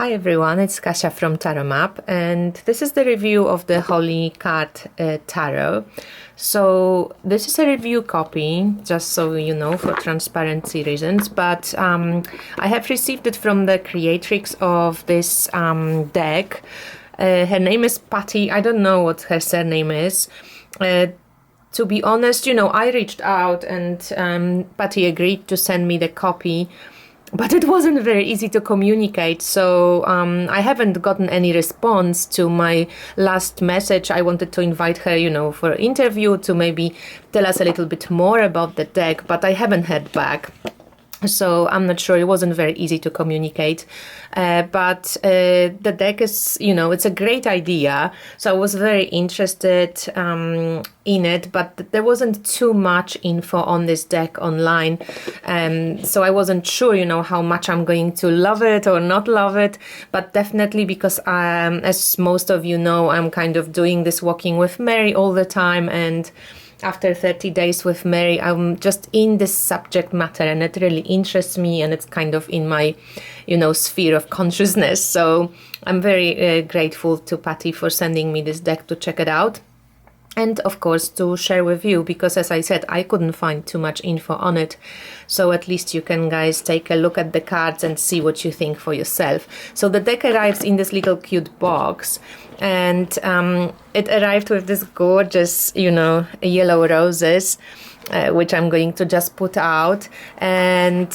Hi everyone, it's Kasia from Tarot Map, and this is the review of the Holy Card Tarot. So this is a review copy, just so you know, for transparency reasons, but I have received it from the creatrix of this deck. Her name is Patty. I don't know what her surname is. To be honest, I reached out and Patty agreed to send me the copy. But it wasn't very easy to communicate, so I haven't gotten any response to my last message. I wanted to invite her, for an interview to maybe tell us a little bit more about the deck, but I haven't heard back. So I'm not sure, it wasn't very easy to communicate, but the deck is, it's a great idea. So I was very interested in it, but there wasn't too much info on this deck online. So I wasn't sure, how much I'm going to love it or not love it, but definitely because as most of you know, I'm kind of doing this Walking with Mary all the time, and after 30 days with Mary, I'm just in this subject matter and it really interests me, and it's kind of in my, sphere of consciousness. So I'm very grateful to Patty for sending me this deck to check it out. And of course to share with you, because as I said, I couldn't find too much info on it. So at least you can guys take a look at the cards and see what you think for yourself. So the deck arrives in this little cute box, and it arrived with this gorgeous, yellow roses, which I'm going to just put out, and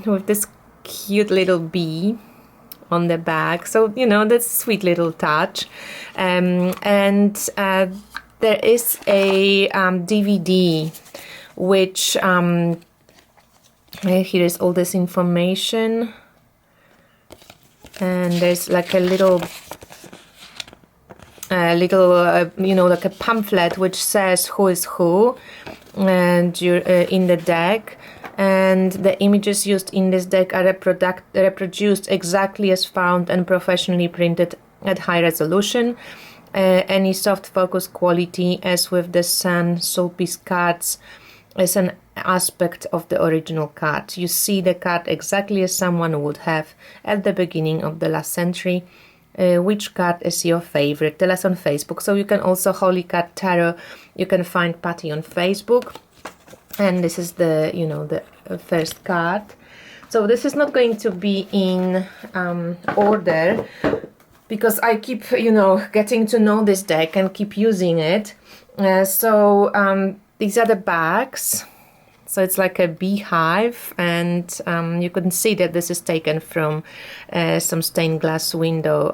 with this cute little bee on the back. So, that's a sweet little touch. There is a DVD, which, here is all this information, and there's like a little, like a pamphlet which says who is who, and you're in the deck, and the images used in this deck are reproduced exactly as found and professionally printed at high resolution. Any soft focus quality, as with the Sun Soulpiece cards, is an aspect of the original card. You see the card exactly as someone would have at the beginning of the last century. Which card is your favorite? Tell us on Facebook. So you can also Holy Card Tarot. You can find Patty on Facebook, and this is the the first card. So this is not going to be in order, because I keep, getting to know this deck and keep using it. So these are the bags. So it's like a beehive, and you can see that this is taken from some stained glass window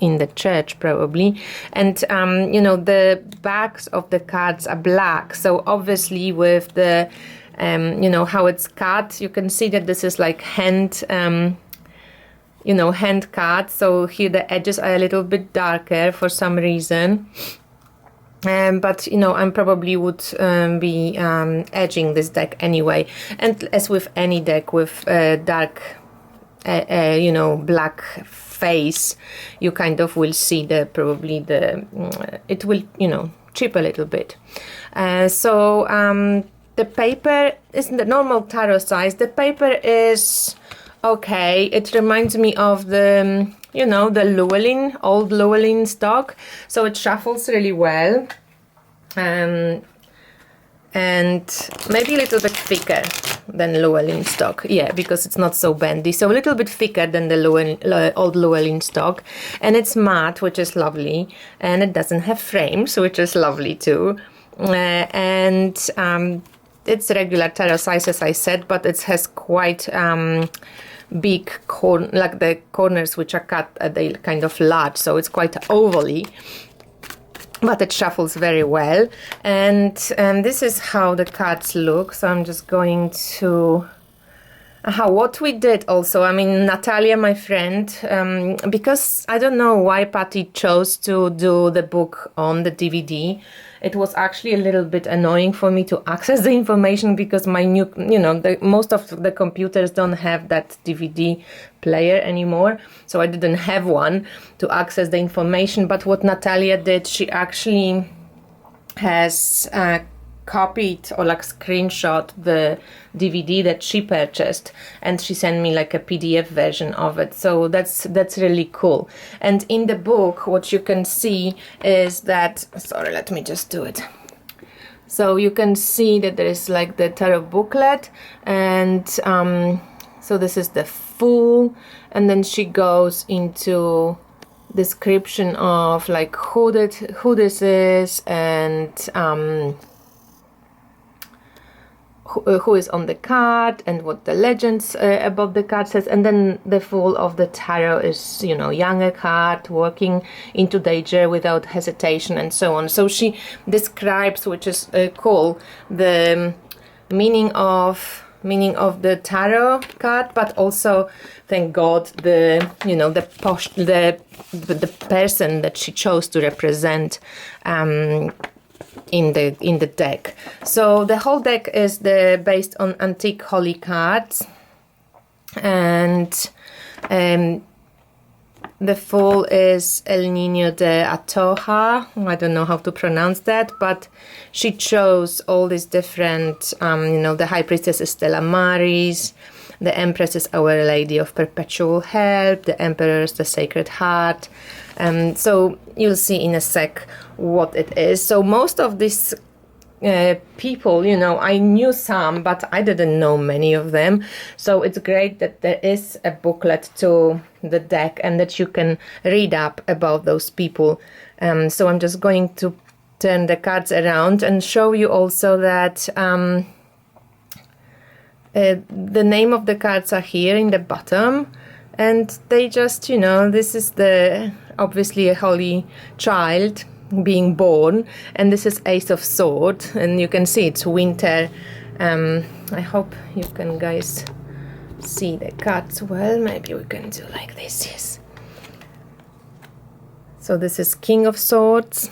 in the church, probably. And, the backs of the cards are black. So obviously with the, how it's cut, you can see that this is like hand cut. So here the edges are a little bit darker for some reason. But I probably would be edging this deck anyway. And as with any deck with dark, black face, you kind of will see it will, chip a little bit. So the paper is the normal tarot size. The paper is okay. It reminds me of the, the Llewellyn, old Llewellyn stock. So it shuffles really well. And maybe a little bit thicker than Llewellyn stock. Yeah, because it's not so bendy. So a little bit thicker than the old Llewellyn stock. And it's matte, which is lovely. And it doesn't have frames, which is lovely too. It's regular tarot size, as I said, but it has quite big like the corners which are cut, they kind of large, so it's quite ovally, but it shuffles very well. And this is how the cards look. So I'm just going to what we did also, Natalia, my friend, because I don't know why Patty chose to do the book on the DVD. It was actually a little bit annoying for me to access the information, because my new, most of the computers don't have that DVD player anymore. So I didn't have one to access the information. But what Natalia did, she actually has copied or like screenshot the DVD that she purchased, and she sent me like a PDF version of it. So that's really cool. And in the book, what you can see is that, sorry, let me just do it. So you can see that there is like the tarot booklet, and so this is the Fool, and then she goes into description of like who this is, and who is on the card, and what the legends about the card says. And then the Fool of the tarot is, you know, younger card, walking into danger without hesitation, and so on. So she describes, which is cool, the meaning of the tarot card, but also, thank God, the, you know, the person that she chose to represent in the deck. So the whole deck is based on antique holy cards, and the Fool is El Niño de Atocha. I don't know how to pronounce that, but she chose all these different, you know, the High Priestess is Stella Maris, the Empress is Our Lady of Perpetual Help, the Emperor is the Sacred Heart. So you'll see in a sec what it is. So most of these people, you know, I knew some, but I didn't know many of them. So it's great that there is a booklet to the deck and that you can read up about those people. So I'm just going to turn the cards around and show you also that the name of the cards are here in the bottom, and they just, you know, this is obviously a holy child being born, and this is Ace of Swords, and you can see it's winter. I hope you can guys see the cards well. Maybe we can do like this. Yes. So this is King of Swords.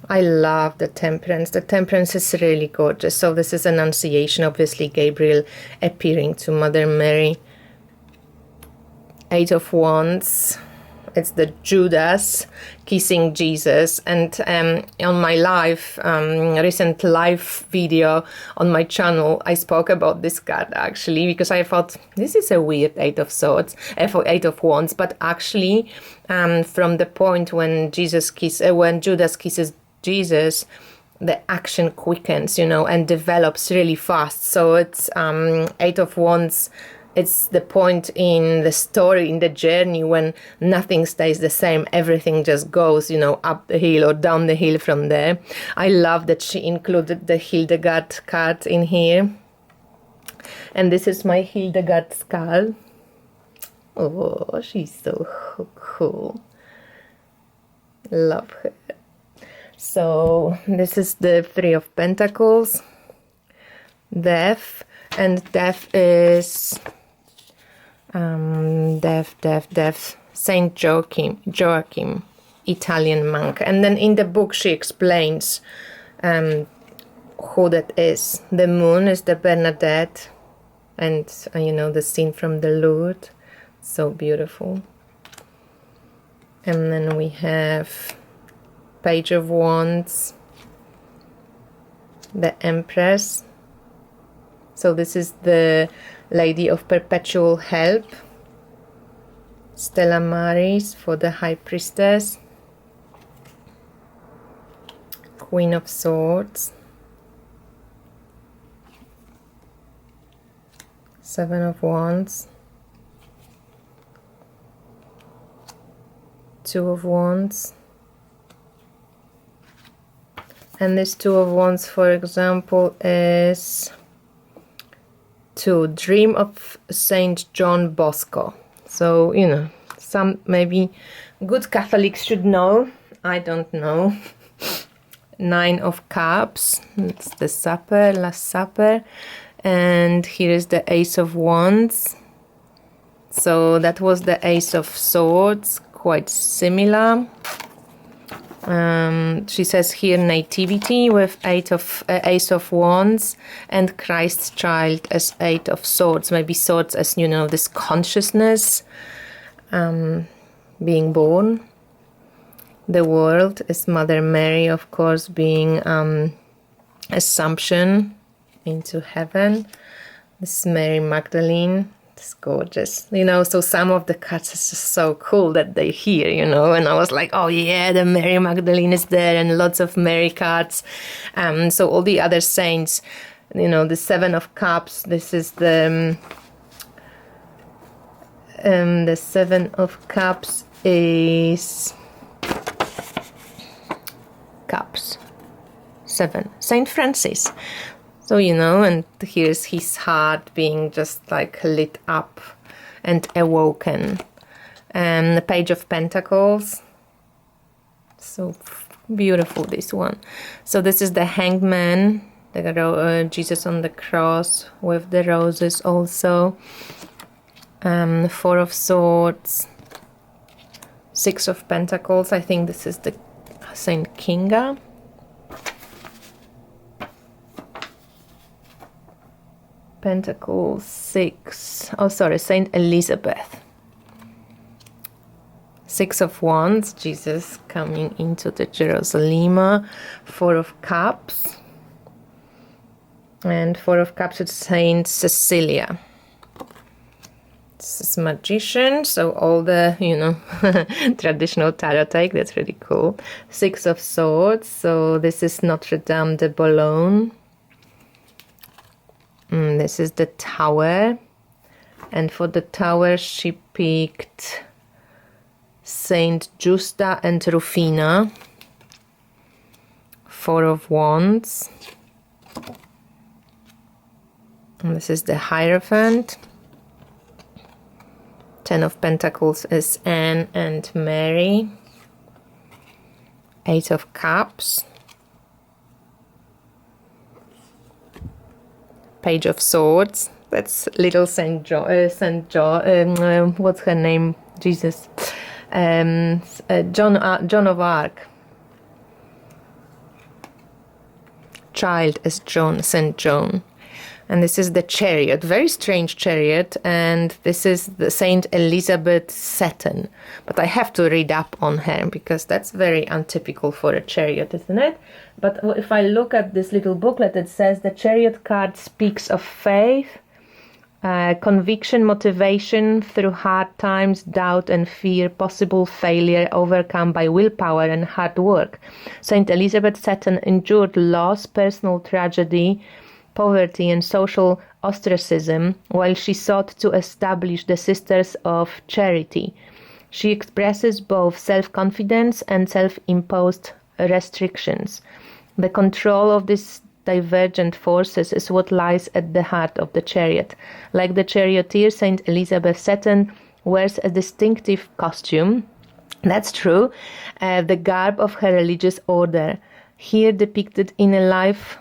I love the Temperance. The Temperance is really gorgeous. So this is Annunciation, obviously Gabriel appearing to Mother Mary. Eight of Wands. It's the Judas kissing Jesus. And on my recent live video on my channel, I spoke about this card actually, because I thought this is a weird Eight of Swords, Eight of Wands. But actually, from the point when Judas kisses Jesus, the action quickens, you know, and develops really fast. So it's Eight of Wands. It's the point in the story, in the journey, when nothing stays the same. Everything just goes, you know, up the hill or down the hill from there. I love that she included the Hildegard card in here. And this is my Hildegard skull. Oh, she's so cool. Love her. So this is the Three of Pentacles. Death. And death is... Death, Saint Joachim, Italian monk. And then in the book she explains who that is. The Moon is the Bernadette, and you know, the scene from the Louvre, so beautiful. And then we have Page of Wands, the Empress. So this is the Lady of Perpetual Help. Stella Maris for the High Priestess. Queen of Swords. Seven of Wands. Two of Wands. And this Two of Wands, for example, is to Dream of Saint John Bosco. So, you know, some maybe good Catholics should know. I don't know. Nine of Cups. It's the Supper, Last Supper. And here is the Ace of Wands. So that was the Ace of Swords. Quite similar. She says here Nativity with Ace of Wands, and Christ's Child as Eight of Swords. Maybe swords as, you know, this consciousness being born. the world is Mother Mary, of course, being Assumption into heaven. This is Mary Magdalene. It's gorgeous, you know. So some of the cards is just so cool that they're here, you know. And I was like, oh yeah, the Mary Magdalene is there, and lots of Mary cards. So all the other saints, you know, the Seven of Cups. This is the Seven of Cups is Cups. 7. Saint Francis. So, you know, and here's his heart being just like lit up and awoken. And the Page of Pentacles. So beautiful, this one. So this is the Hanged Man, the Jesus on the cross with the roses also. 4 of Swords. 6 of Pentacles. I think this is the Saint Kinga. Pentacles 6. Oh, sorry, Saint Elizabeth. 6 of Wands, Jesus coming into the Jerusalem. 4 of Cups. And 4 of Cups is Saint Cecilia. This is Magician, so all the, you know, traditional tarot deck, that's really cool. 6 of Swords, so this is Notre Dame de Boulogne. This is the Tower, and for the Tower she picked Saint Justa and Rufina. 4 of Wands, and this is the Hierophant. 10 of Pentacles is Anne and Mary. 8 of Cups. Page of Swords. That's little Saint John. What's her name? Jesus. Joan of Arc. Child as John, Saint John. And this is the Chariot, very strange Chariot, and this is the Saint Elizabeth Saturn. But I have to read up on her because that's very untypical for a Chariot, isn't it? But if I look at this little booklet, it says the Chariot card speaks of faith, conviction, motivation through hard times, doubt and fear, possible failure overcome by willpower and hard work. Saint Elizabeth Saturn endured loss, personal tragedy, poverty and social ostracism while she sought to establish the Sisters of Charity. She expresses both self-confidence and self-imposed restrictions. The control of these divergent forces is what lies at the heart of the Chariot. Like the Charioteer, Saint Elizabeth Saturn wears a distinctive costume. That's true, the garb of her religious order. Here depicted in a life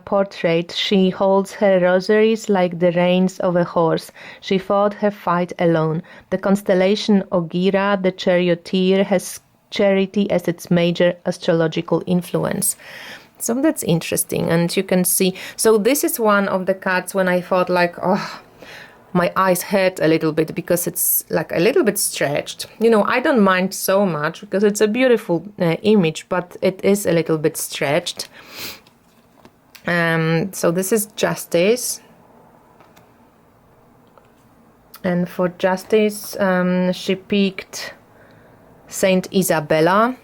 portrait, she holds her rosaries like the reins of a horse. She fought her fight alone. The constellation Ogira, the Charioteer, has charity as its major astrological influence. So that's interesting, and you can see. So this is one of the cards when I thought like, oh, my eyes hurt a little bit because it's like a little bit stretched. You know, I don't mind so much because it's a beautiful image, but it is a little bit stretched. So this is Justice, and for Justice she picked Saint Isabella.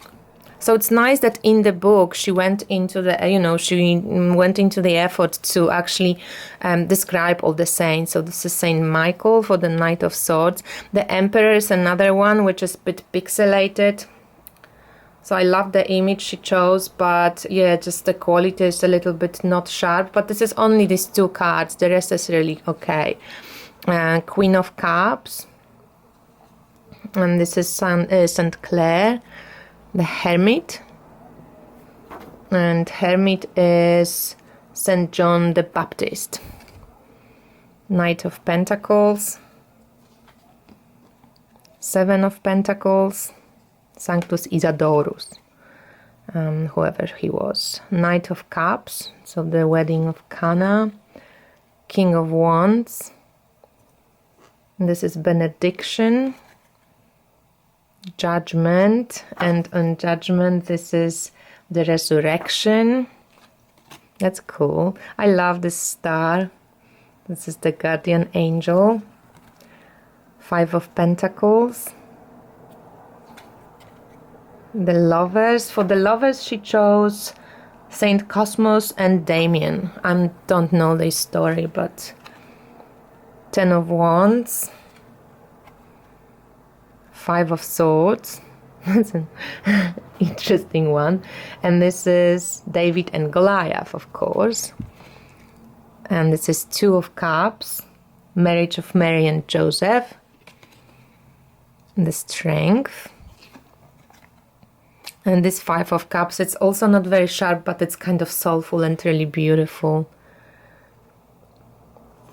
So it's nice that in the book she went into the, you know, she went into the effort to actually describe all the saints. So this is Saint Michael for the Knight of Swords. The Emperor is another one which is a bit pixelated. So I love the image she chose, but yeah, just the quality is a little bit not sharp. But this is only these 2 cards. The rest is really okay. Queen of Cups. And this is Saint Clare, the Hermit. And Hermit is Saint John the Baptist. Knight of Pentacles. 7 of Pentacles. Sanctus Isidorus, whoever he was. Knight of Cups, so the wedding of Cana. King of Wands. And this is Benediction. Judgment, and on Judgment this is the Resurrection. That's cool. I love this star. This is the guardian angel. 5 of Pentacles. The Lovers. For the Lovers she chose Saint Cosmos and Damien. I don't know this story, but 10 of Wands. 5 of Swords. That's an interesting one. And this is David and Goliath, of course. And this is 2 of Cups. Marriage of Mary and Joseph. The Strength. And this 5 of Cups, it's also not very sharp, but it's kind of soulful and really beautiful.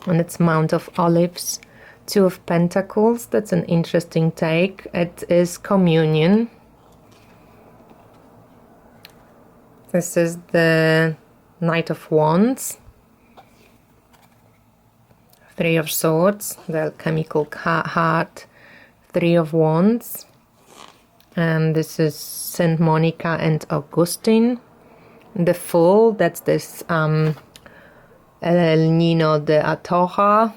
And it's Mount of Olives. 2 of Pentacles, that's an interesting take. It is Communion. This is the Knight of Wands. 3 of Swords, the alchemical heart. 3 of Wands. And this is Saint Monica and Augustine. The Fool, that's this El Nino de Atocha.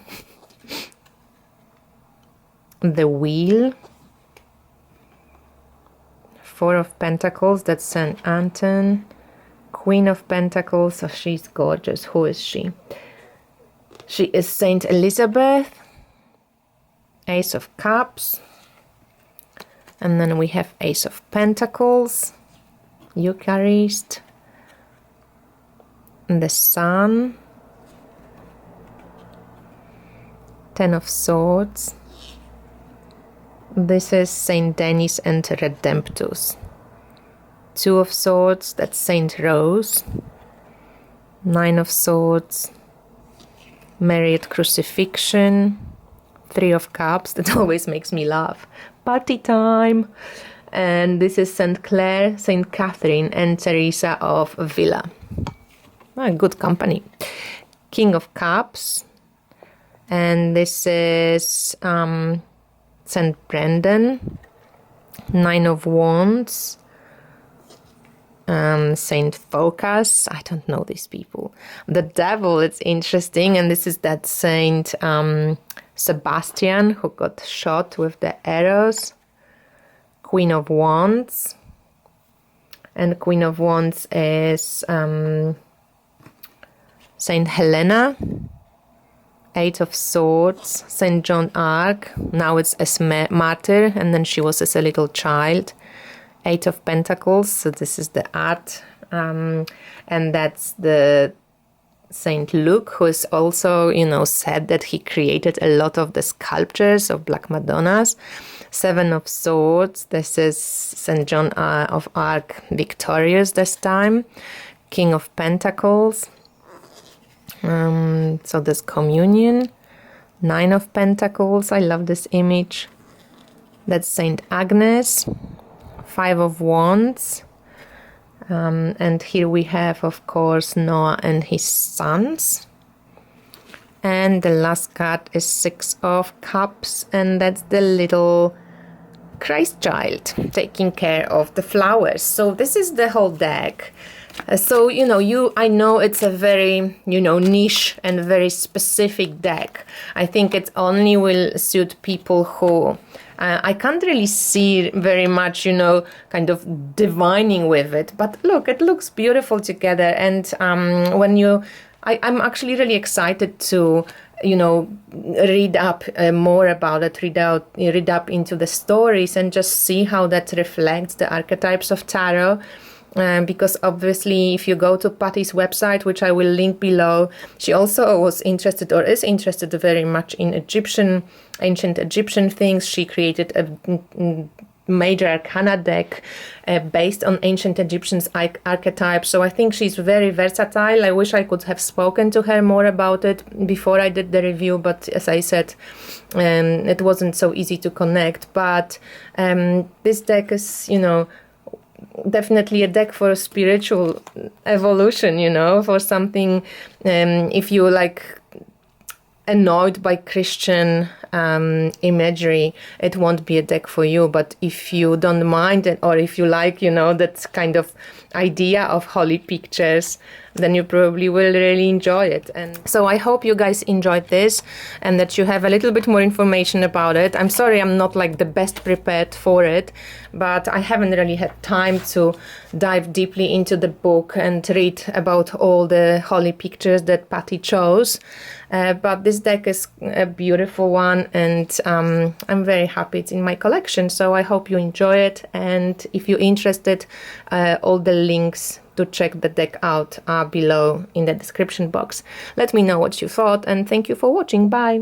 The Wheel. 4 of Pentacles, that's Saint Anton. Queen of Pentacles, oh, she's gorgeous. Who is she? She is Saint Elizabeth. Ace of Cups. And then we have Ace of Pentacles. Eucharist. The Sun. 10 of Swords. This is Saint Denis and Redemptus. 2 of Swords, that's Saint Rose. 9 of Swords. Mary at Crucifixion. 3 of Cups, that always makes me laugh. Party time! And this is Saint Clare, Saint Catherine, and Teresa of Avila. Good company. King of Cups. And this is Saint Brendan. 9 of Wands. Saint Focus. I don't know these people. The Devil, it's interesting. And this is that Saint Sebastian who got shot with the arrows. Queen of Wands. And Queen of Wands is Saint Helena. 8 of Swords. Saint Joan Arc. Now it's as martyr, and then she was as a little child. 8 of Pentacles. So this is the art. And that's the Saint Luke, who is also, said that he created a lot of the sculptures of Black Madonnas. 7 of Swords. This is Saint John of Arc, victorious this time. King of Pentacles. So there's Communion. 9 of Pentacles. I love this image. That's Saint Agnes. 5 of Wands. And here we have, of course, Noah and his sons. And the last card is 6 of Cups, and that's the little Christ child taking care of the flowers. So this is the whole deck. So, I know it's a very, niche and very specific deck. I think it only will suit people who... I can't really see very much, kind of divining with it. But look, it looks beautiful together. And I'm actually really excited to, read up more about it, read up into the stories and just see how that reflects the archetypes of tarot. Because obviously if you go to Patty's website, which I will link below, she also was interested or is interested very much in ancient Egyptian things. She created a major arcana deck based on ancient Egyptian archetypes. So I think she's very versatile. I wish I could have spoken to her more about it before I did the review, but as I said, it wasn't so easy to connect. But this deck is, definitely a deck for spiritual evolution, for something, if you like annoyed by Christian imagery, it won't be a deck for you. But if you don't mind it, or if you like, you know, that kind of idea of holy pictures, then you probably will really enjoy it. And so I hope you guys enjoyed this and that you have a little bit more information about it. I'm sorry I'm not like the best prepared for it, but I haven't really had time to dive deeply into the book and read about all the holy pictures that Patty chose. But this deck is a beautiful one, and I'm very happy it's in my collection. So I hope you enjoy it, and if you're interested, all the links to check the deck out are below in the description box. Let me know what you thought, and thank you for watching. Bye!